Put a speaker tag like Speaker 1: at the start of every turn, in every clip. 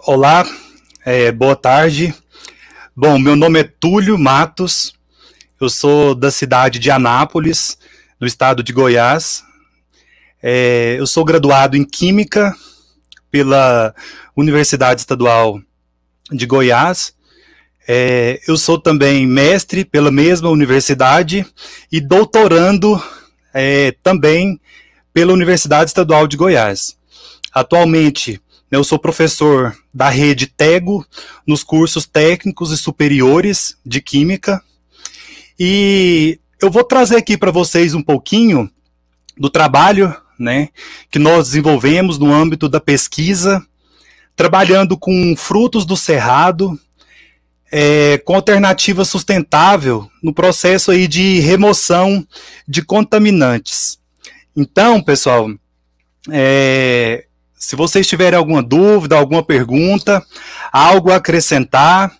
Speaker 1: Olá, boa tarde. Bom, meu nome é Túlio Matos, eu sou da cidade de Anápolis, do estado de Goiás. Eu sou graduado em Química pela Universidade Estadual de Goiás. Eu sou também mestre pela mesma universidade e doutorando também pela Universidade Estadual de Goiás. Atualmente, eu sou professor da rede TEGO nos cursos técnicos e superiores de Química. E eu vou trazer aqui para vocês um pouquinho do trabalho, né, que nós desenvolvemos no âmbito da pesquisa, trabalhando com frutos do cerrado, com alternativa sustentável no processo aí de remoção de contaminantes. Então, pessoal, se vocês tiverem alguma dúvida, alguma pergunta, algo a acrescentar,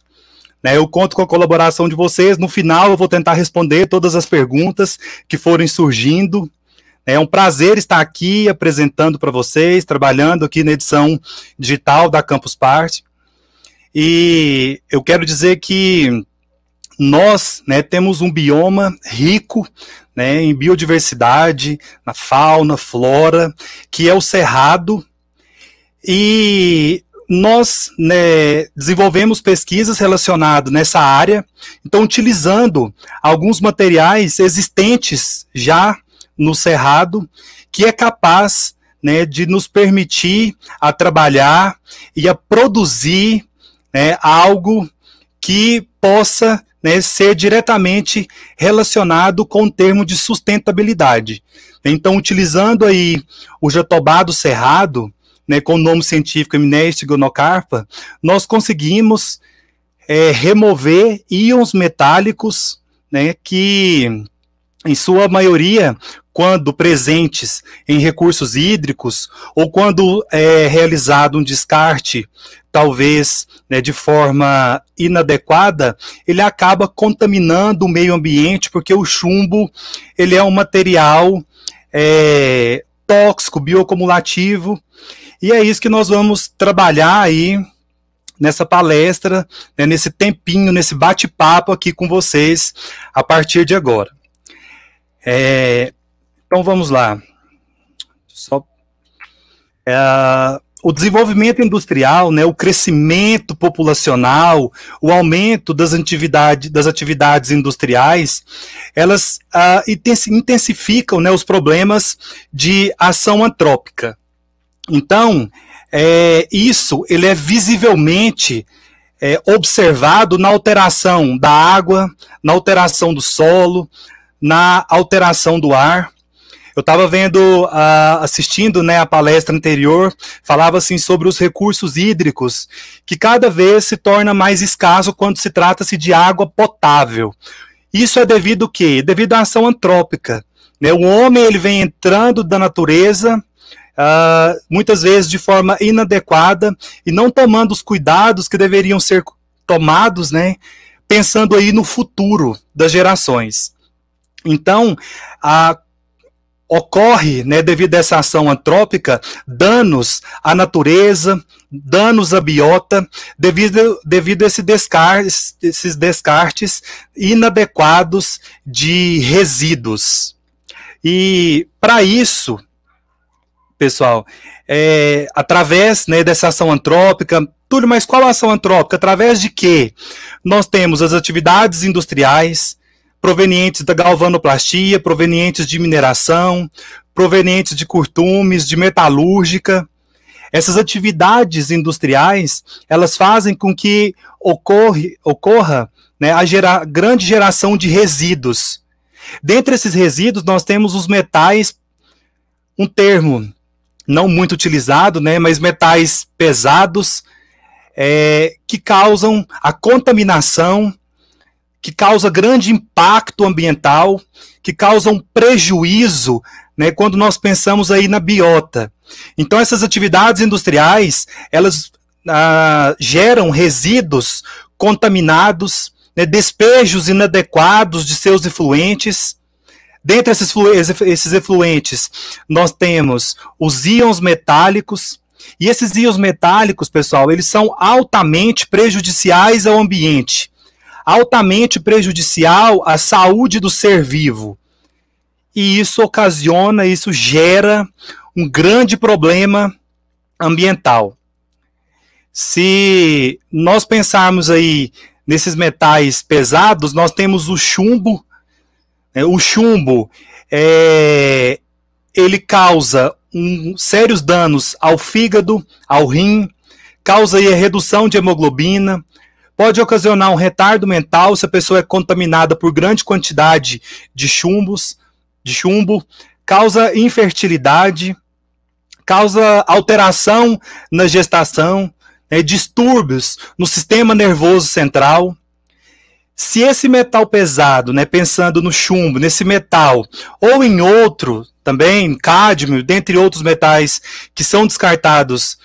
Speaker 1: né, eu conto com a colaboração de vocês. No final eu vou tentar responder todas as perguntas que forem surgindo. É um prazer estar aqui apresentando para vocês, trabalhando aqui na edição digital da Campus Party. E eu quero dizer que nós, né, temos um bioma rico, né, em biodiversidade, na fauna, flora, que é o Cerrado. E nós, né, desenvolvemos pesquisas relacionadas nessa área, então utilizando alguns materiais existentes já no Cerrado, que é capaz, né, de nos permitir a trabalhar e a produzir, né, algo que possa, né, ser diretamente relacionado com o termo de sustentabilidade. Então, utilizando aí o jatobá do Cerrado, né, com o nome científico Amnésia gonocarpa, nós conseguimos remover íons metálicos, né, que, em sua maioria, quando presentes em recursos hídricos, ou quando é realizado um descarte, talvez, né, de forma inadequada, ele acaba contaminando o meio ambiente, porque o chumbo ele é um material tóxico, bioacumulativo. E é isso que nós vamos trabalhar aí nessa palestra, né, nesse tempinho, nesse bate-papo aqui com vocês a partir de agora. Então vamos lá. O desenvolvimento industrial, né, o crescimento populacional, o aumento das atividades industriais, elas intensificam, né, os problemas de ação antrópica. Então, isso ele é visivelmente observado na alteração da água, na alteração do solo, na alteração do ar. Eu estava assistindo, né, a palestra anterior, falava assim sobre os recursos hídricos, que cada vez se torna mais escasso quando se trata-se de água potável. Isso é devido ao quê? Devido à ação antrópica, né? O homem ele vem entrando da natureza, muitas vezes de forma inadequada e não tomando os cuidados que deveriam ser tomados, né, pensando aí no futuro das gerações. Então, ocorre, né, devido a essa ação antrópica, danos à natureza, danos à biota, devido a esses descartes inadequados de resíduos. E, para isso, pessoal, através, né, dessa ação antrópica, Túlio, mas qual a ação antrópica? Através de quê? Nós temos as atividades industriais, provenientes da galvanoplastia, provenientes de mineração, provenientes de curtumes, de metalúrgica. Essas atividades industriais, elas fazem com que ocorra, né, a grande geração de resíduos. Dentre esses resíduos, nós temos os metais, um termo não muito utilizado, né, mas metais pesados, que causam a contaminação que causa grande impacto ambiental, que causa um prejuízo, né, quando nós pensamos aí na biota. Então, essas atividades industriais, elas geram resíduos contaminados, né, despejos inadequados de seus efluentes. Dentre esses efluentes, nós temos os íons metálicos, e esses íons metálicos, pessoal, eles são altamente prejudiciais ao ambiente, altamente prejudicial à saúde do ser vivo. E isso ocasiona, isso gera um grande problema ambiental. Se nós pensarmos aí nesses metais pesados, nós temos o chumbo. O chumbo, ele causa sérios danos ao fígado, ao rim, causa aí a redução de hemoglobina, pode ocasionar um retardo mental se a pessoa é contaminada por grande quantidade de chumbo, causa infertilidade, causa alteração na gestação, distúrbios no sistema nervoso central. Se esse metal pesado, né, pensando no chumbo, nesse metal, ou em outro também, cádmio, dentre outros metais que são descartados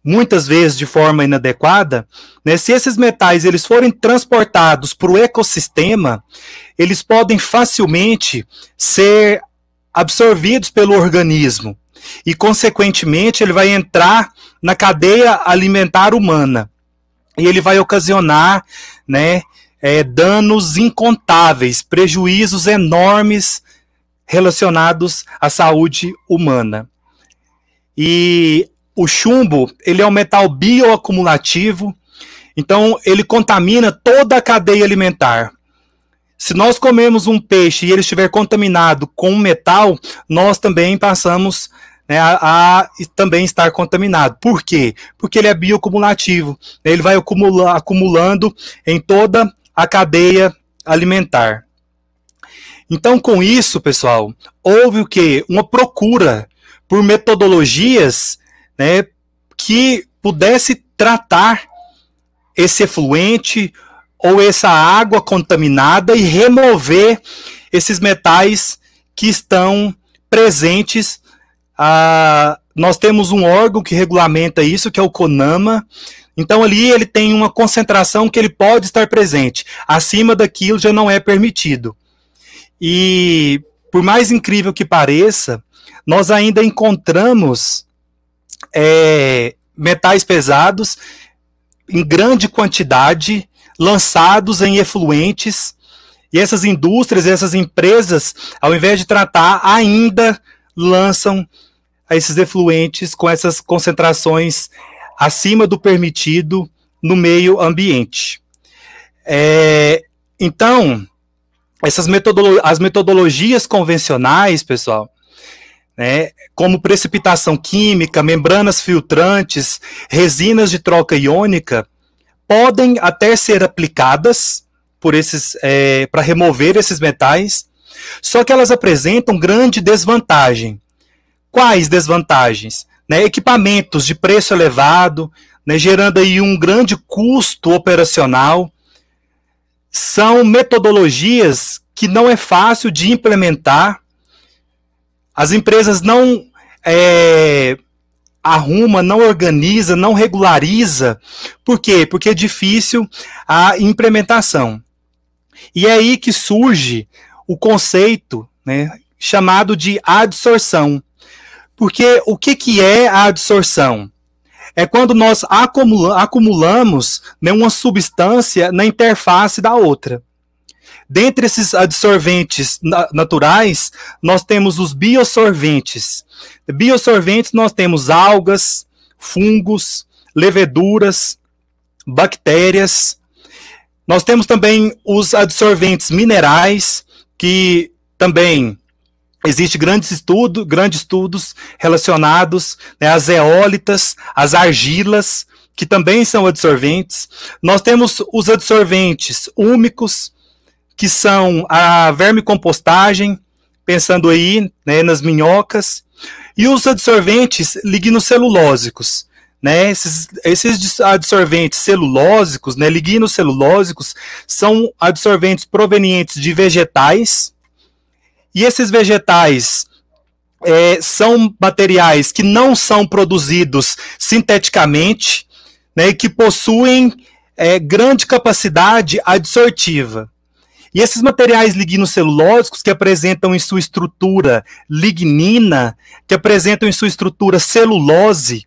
Speaker 1: muitas vezes de forma inadequada, né, se esses metais eles forem transportados para o ecossistema, eles podem facilmente ser absorvidos pelo organismo e, consequentemente, ele vai entrar na cadeia alimentar humana e ele vai ocasionar, né, danos incontáveis, prejuízos enormes relacionados à saúde humana. E o chumbo, ele é um metal bioacumulativo, então ele contamina toda a cadeia alimentar. Se nós comemos um peixe e ele estiver contaminado com metal, nós também passamos, né, a também estar contaminado. Por quê? Porque ele é bioacumulativo. Ele vai acumulando em toda a cadeia alimentar. Então, com isso, pessoal, houve o quê? Uma procura por metodologias, né, que pudesse tratar esse efluente ou essa água contaminada e remover esses metais que estão presentes. Nós temos um órgão que regulamenta isso, que é o CONAMA. Então, ali ele tem uma concentração que ele pode estar presente. Acima daquilo já não é permitido. E, por mais incrível que pareça, nós ainda encontramos metais pesados em grande quantidade, lançados em efluentes, e essas indústrias, essas empresas, ao invés de tratar, ainda lançam esses efluentes com essas concentrações acima do permitido no meio ambiente. Então, as metodologias convencionais, pessoal, né, como precipitação química, membranas filtrantes, resinas de troca iônica, podem até ser aplicadas para remover esses metais, só que elas apresentam grande desvantagem. Quais desvantagens? Né, equipamentos de preço elevado, né, gerando aí um grande custo operacional. São metodologias que não é fácil de implementar. As empresas não arruma, não organiza, não regulariza. Por quê? Porque é difícil a implementação. E é aí que surge o conceito, né, chamado de adsorção. Porque o que é a adsorção? É quando nós acumulamos, né, uma substância na interface da outra. Dentre esses adsorventes naturais, nós temos os biosorventes. Biosorventes nós temos algas, fungos, leveduras, bactérias. Nós temos também os adsorventes minerais, que também existem grandes estudos relacionados, né, às eólitas, às argilas, que também são adsorventes. Nós temos os adsorventes úmicos, que são a vermicompostagem, pensando aí, né, nas minhocas, e os adsorventes lignocelulósicos, né, esses adsorventes celulósicos, né, lignocelulósicos, são adsorventes provenientes de vegetais, e esses vegetais são materiais que não são produzidos sinteticamente, né, e que possuem grande capacidade adsortiva. E esses materiais lignocelulósicos que apresentam em sua estrutura lignina, que apresentam em sua estrutura celulose,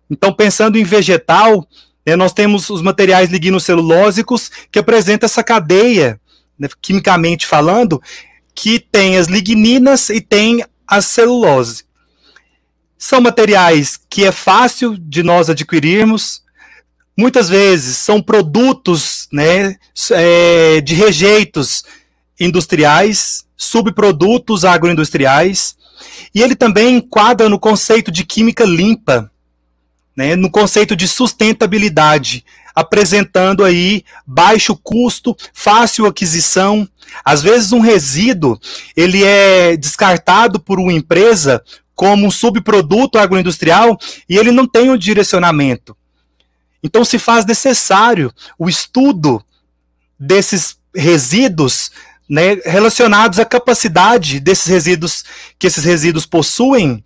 Speaker 1: então pensando em vegetal, né, nós temos os materiais lignocelulósicos que apresentam essa cadeia, né, quimicamente falando, que tem as ligninas e tem a celulose. São materiais que é fácil de nós adquirirmos, muitas vezes são produtos, né, de rejeitos industriais, subprodutos agroindustriais, e ele também enquadra no conceito de química limpa, né, no conceito de sustentabilidade, apresentando aí baixo custo, fácil aquisição. Às vezes um resíduo ele é descartado por uma empresa como um subproduto agroindustrial e ele não tem um direcionamento. Então se faz necessário o estudo desses resíduos, né, relacionados à capacidade desses resíduos que esses resíduos possuem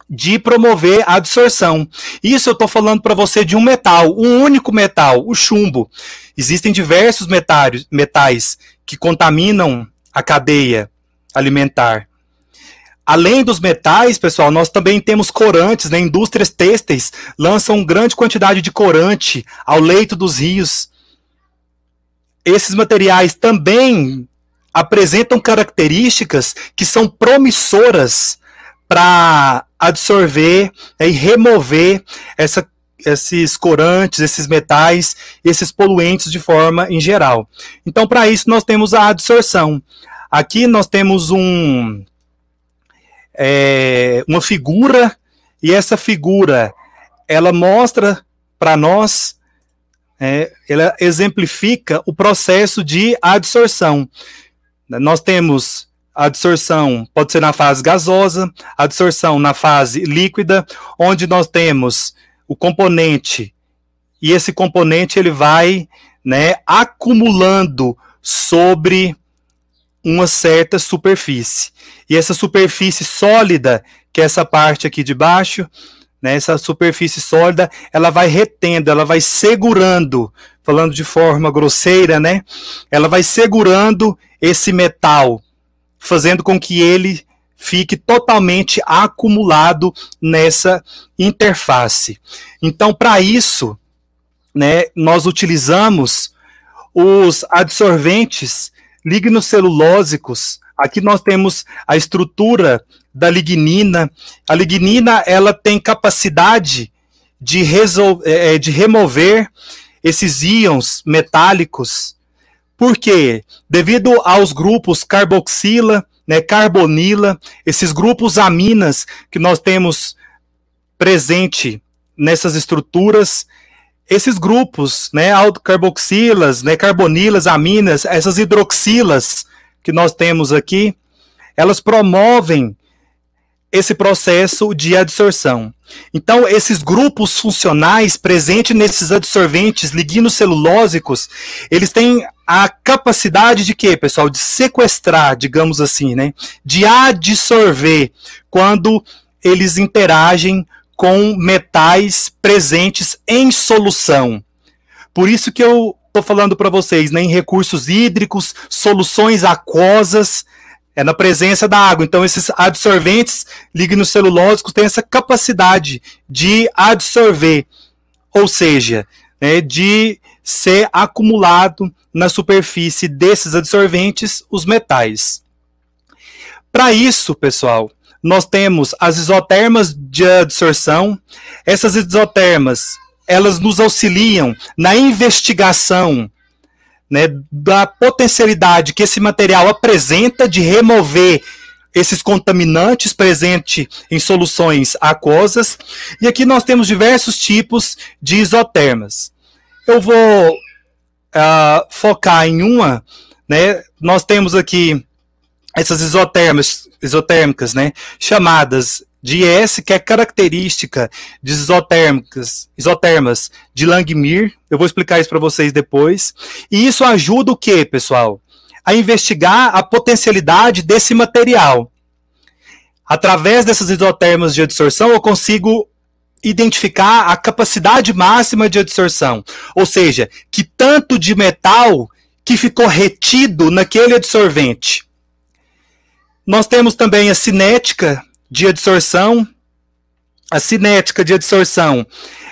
Speaker 1: de promover a adsorção. Isso eu estou falando para você de um metal, um único metal, o chumbo. Existem diversos metais que contaminam a cadeia alimentar. Além dos metais, pessoal, nós também temos corantes, né? Indústrias têxteis lançam grande quantidade de corante ao leito dos rios. Esses materiais também apresentam características que são promissoras para absorver e remover esses corantes, esses metais, esses poluentes de forma em geral. Então, para isso, nós temos a adsorção. Aqui nós temos uma figura, e essa figura, ela mostra para nós, ela exemplifica o processo de adsorção. Nós temos a adsorção, pode ser na fase gasosa, a adsorção na fase líquida, onde nós temos o componente, e esse componente ele vai, né, acumulando sobre uma certa superfície. E essa superfície sólida, que é essa parte aqui de baixo, né, essa superfície sólida, ela vai retendo, ela vai segurando, falando de forma grosseira, né, ela vai segurando esse metal, fazendo com que ele fique totalmente acumulado nessa interface. Então, para isso, né, nós utilizamos os adsorventes lignocelulósicos. Aqui nós temos a estrutura da lignina. A lignina ela tem capacidade de remover esses íons metálicos. Por quê? Devido aos grupos carboxila, né, carbonila, esses grupos aminas que nós temos presente nessas estruturas, esses grupos, né, carboxilas, né, carbonilas, aminas, essas hidroxilas que nós temos aqui, elas promovem esse processo de adsorção. Então, esses grupos funcionais presentes nesses adsorventes lignocelulósicos, eles têm a capacidade de quê, pessoal? De sequestrar, digamos assim, né? De adsorver quando eles interagem com metais presentes em solução. Por isso que eu estou falando para vocês, né, em recursos hídricos, soluções aquosas, na presença da água. Então, esses adsorventes lignocelulósicos têm essa capacidade de adsorver, ou seja, né, de ser acumulado na superfície desses adsorventes os metais. Para isso, pessoal, nós temos as isotermas de adsorção. Essas isotermas, elas nos auxiliam na investigação, né, da potencialidade que esse material apresenta de remover esses contaminantes presentes em soluções aquosas. E aqui nós temos diversos tipos de isotermas. Eu vou focar em uma, né? Nós temos aqui essas isotérmicas, né, chamadas de IS, que é característica de isotermas de Langmuir. Eu vou explicar isso para vocês depois. E isso ajuda o quê, pessoal? A investigar a potencialidade desse material. Através dessas isotermas de adsorção, eu consigo identificar a capacidade máxima de adsorção. Ou seja, que tanto de metal que ficou retido naquele adsorvente. Nós temos também a cinética de adsorção. A cinética de adsorção,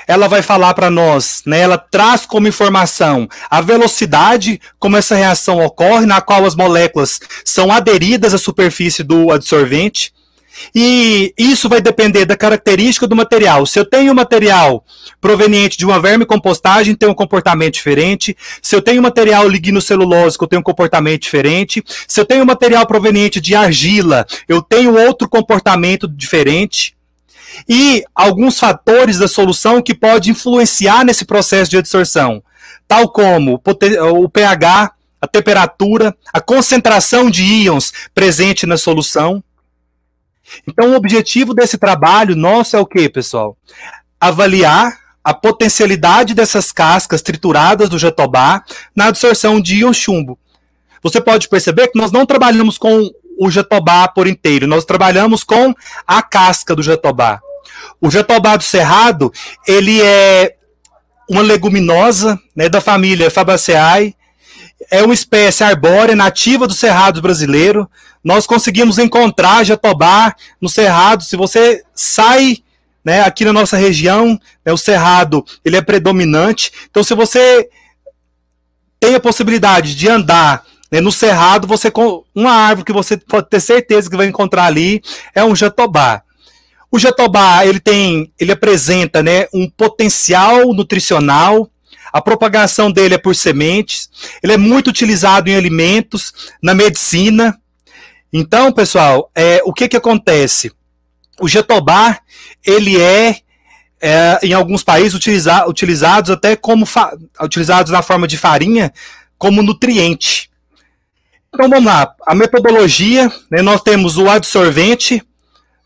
Speaker 1: ela vai falar para nós, né, ela traz como informação a velocidade como essa reação ocorre, na qual as moléculas são aderidas à superfície do adsorvente. E isso vai depender da característica do material. Se eu tenho um material proveniente de uma vermicompostagem, tem um comportamento diferente. Se eu tenho material lignocelulósico, eu tenho um comportamento diferente. Se eu tenho material proveniente de argila, eu tenho outro comportamento diferente. E alguns fatores da solução que podem influenciar nesse processo de adsorção, tal como o pH, a temperatura, a concentração de íons presente na solução. Então, o objetivo desse trabalho nosso é o quê, pessoal? Avaliar a potencialidade dessas cascas trituradas do jatobá na absorção de íon chumbo. Você pode perceber que nós não trabalhamos com o jatobá por inteiro, nós trabalhamos com a casca do jatobá. O jatobá do cerrado, ele é uma leguminosa, né, da família Fabaceae, é uma espécie arbórea nativa do cerrado brasileiro. Nós conseguimos encontrar jatobá no cerrado. Se você sai, né, aqui na nossa região, né, o cerrado ele é predominante. Então, se você tem a possibilidade de andar, né, no cerrado, uma árvore que você pode ter certeza que vai encontrar ali é um jatobá. O jatobá ele apresenta, né, um potencial nutricional. A propagação dele é por sementes. Ele é muito utilizado em alimentos, na medicina. Então, pessoal, o que acontece? O jatobá, ele em alguns países, utilizados até como utilizados na forma de farinha, como nutriente. Então, vamos lá. A metodologia, né, nós temos o adsorvente,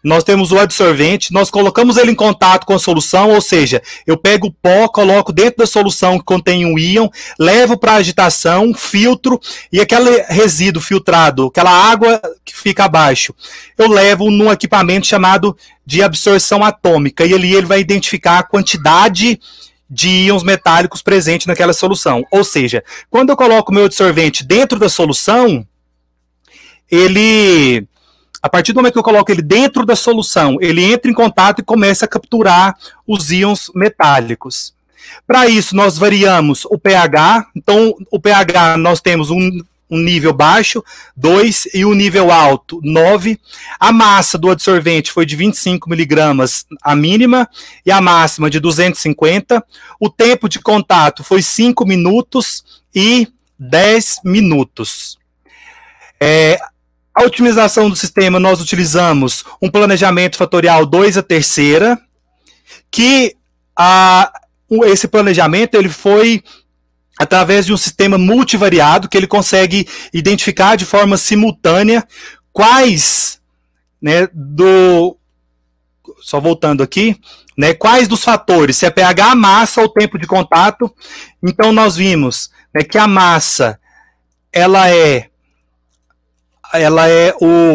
Speaker 1: nós colocamos ele em contato com a solução, ou seja, eu pego o pó, coloco dentro da solução que contém um íon, levo para agitação, filtro, e aquele resíduo filtrado, aquela água que fica abaixo, eu levo num equipamento chamado de absorção atômica, e ali ele vai identificar a quantidade de íons metálicos presentes naquela solução. Ou seja, quando eu coloco o meu adsorvente dentro da solução, a partir do momento que eu coloco ele dentro da solução, ele entra em contato e começa a capturar os íons metálicos. Para isso, nós variamos o pH. Então, o pH nós temos um nível baixo, 2, e um nível alto, 9. A massa do adsorvente foi de 25 miligramas a mínima, e a máxima de 250. O tempo de contato foi 5 minutos e 10 minutos. A otimização do sistema, nós utilizamos um planejamento fatorial 2/3, que esse planejamento ele foi através de um sistema multivariado, que ele consegue identificar de forma simultânea quais, né, só voltando aqui, né, quais dos fatores, se é pH, massa ou tempo de contato. Então, nós vimos, né, que a massa,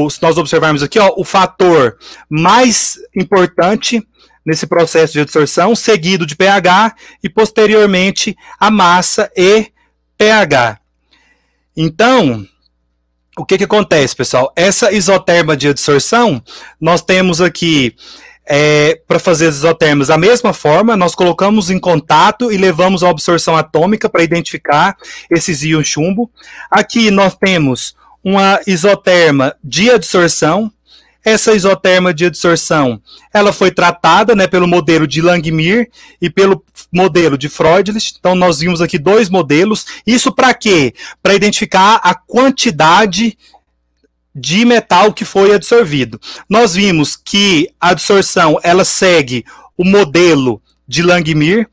Speaker 1: se nós observarmos aqui, ó, o fator mais importante nesse processo de adsorção, seguido de pH e posteriormente a massa e pH. Então, o que acontece, pessoal? Essa isoterma de adsorção, nós temos aqui, para fazer as isotermas da mesma forma, nós colocamos em contato e levamos a absorção atômica para identificar esses íons chumbo. Aqui nós temos uma isoterma de adsorção. Essa isoterma de adsorção, ela foi tratada, né, pelo modelo de Langmuir e pelo modelo de Freundlich. Então, nós vimos aqui 2 modelos. Isso para quê? Para identificar a quantidade de metal que foi adsorvido. Nós vimos que a adsorção, ela segue o modelo de Langmuir,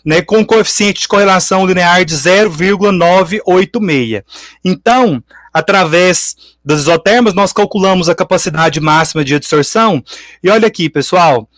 Speaker 1: né, com coeficiente de correlação linear de 0,986. Então, através das isotermas, nós calculamos a capacidade máxima de adsorção, e olha aqui, pessoal,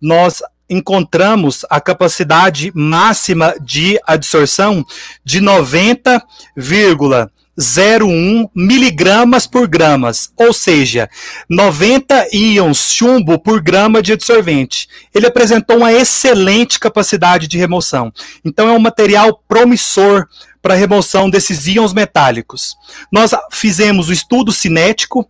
Speaker 1: nós encontramos a capacidade máxima de adsorção de 90,01 miligramas por gramas, ou seja, 90 íons chumbo por grama de adsorvente. Ele apresentou uma excelente capacidade de remoção. Então é um material promissor para a remoção desses íons metálicos. Nós fizemos o estudo cinético,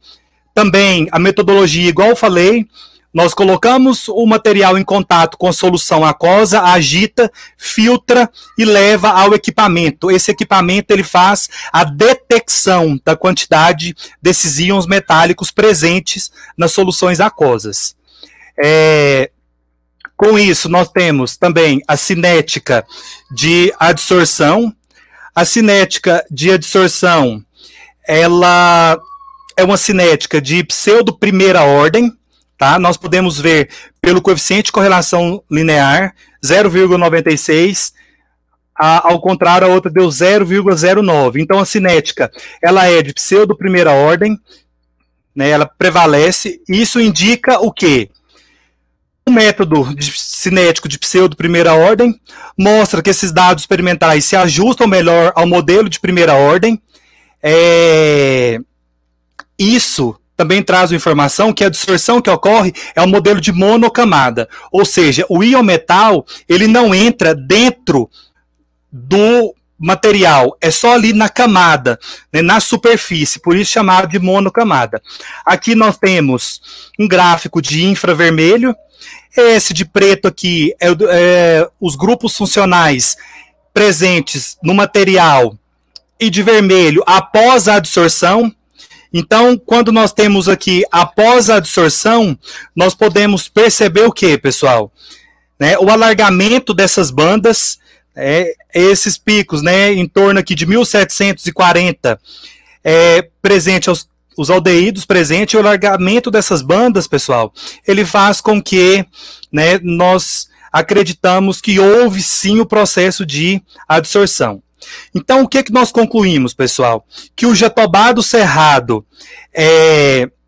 Speaker 1: também a metodologia, igual eu falei, nós colocamos o material em contato com a solução aquosa, agita, filtra e leva ao equipamento. Esse equipamento ele faz a detecção da quantidade desses íons metálicos presentes nas soluções aquosas. Com isso, nós temos também a cinética de adsorção. A cinética de adsorção, ela é uma cinética de pseudo primeira ordem. Tá? Nós podemos ver pelo coeficiente de correlação linear, 0,96, ao contrário, a outra deu 0,09. Então, a cinética ela é de pseudo primeira ordem, né, ela prevalece. Isso indica o quê? O método cinético de pseudo primeira ordem mostra que esses dados experimentais se ajustam melhor ao modelo de primeira ordem. Isso também traz a informação que a distorção que ocorre é um modelo de monocamada, ou seja, o íon metal ele não entra dentro do material, é só ali na camada, né, na superfície, por isso chamado de monocamada. Aqui nós temos um gráfico de infravermelho, esse de preto aqui é os grupos funcionais presentes no material, e de vermelho após a adsorção. Então, quando nós temos aqui após a adsorção, nós podemos perceber o que, pessoal? Né, o alargamento dessas bandas, esses picos, né, em torno aqui de 1740, presente os aldeídos presentes, e o alargamento dessas bandas, pessoal, ele faz com que, né, nós acreditamos que houve sim o processo de adsorção. Então, o que nós concluímos, pessoal? Que o jatobá do cerrado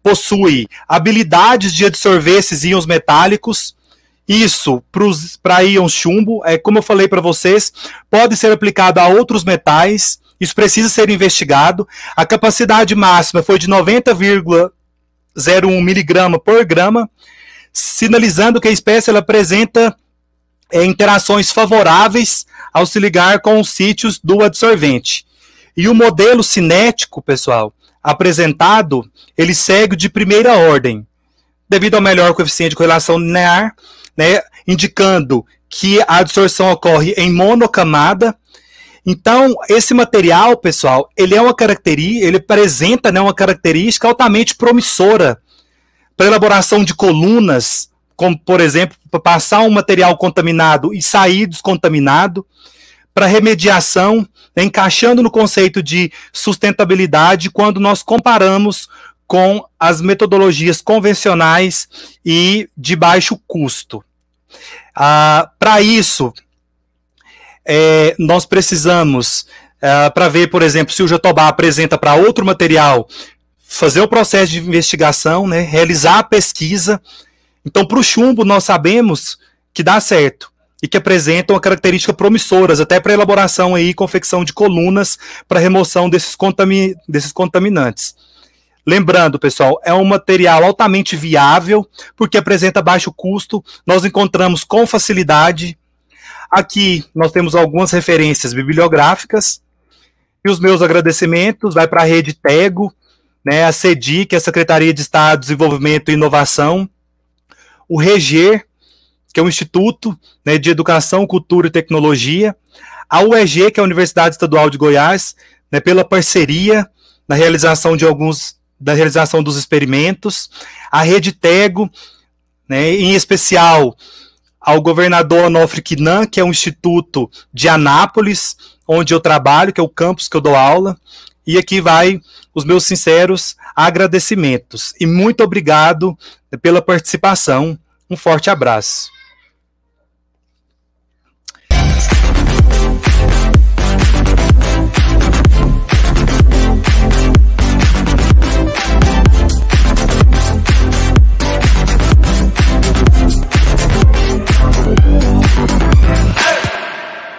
Speaker 1: possui habilidades de absorver esses íons metálicos. Isso, para íons chumbo, como eu falei para vocês, pode ser aplicado a outros metais. Isso precisa ser investigado. A capacidade máxima foi de 90,01 miligrama por grama, sinalizando que a espécie ela apresenta interações favoráveis ao se ligar com os sítios do adsorvente. E o modelo cinético, pessoal, apresentado, ele segue de primeira ordem, devido ao melhor coeficiente de correlação linear, né, indicando que a adsorção ocorre em monocamada. Então, esse material, pessoal, ele apresenta, né, uma característica altamente promissora para elaboração de colunas, como, por exemplo, para passar um material contaminado e sair descontaminado, para remediação, né, encaixando no conceito de sustentabilidade quando nós comparamos com as metodologias convencionais e de baixo custo. Para isso, nós precisamos, para ver, por exemplo, se o jatobá apresenta para outro material, fazer o processo de investigação, né, realizar a pesquisa. Então, para o chumbo, nós sabemos que dá certo e que apresentam características promissoras, até para elaboração e confecção de colunas para remoção desses contaminantes. Lembrando, pessoal, é um material altamente viável, porque apresenta baixo custo, nós encontramos com facilidade. Aqui nós temos algumas referências bibliográficas, e os meus agradecimentos vai para a Rede Tego, né, a CEDI, que é a Secretaria de Estado de Desenvolvimento e Inovação, o REGER, que é o Instituto, né, de Educação, Cultura e Tecnologia, a UEG, que é a Universidade Estadual de Goiás, né, pela parceria na realização dos experimentos, a Rede Tego, né, em especial ao governador Onofre Quinan, que é um instituto de Anápolis, onde eu trabalho, que é o campus que eu dou aula, e aqui vai os meus sinceros agradecimentos. E muito obrigado pela participação. Um forte abraço.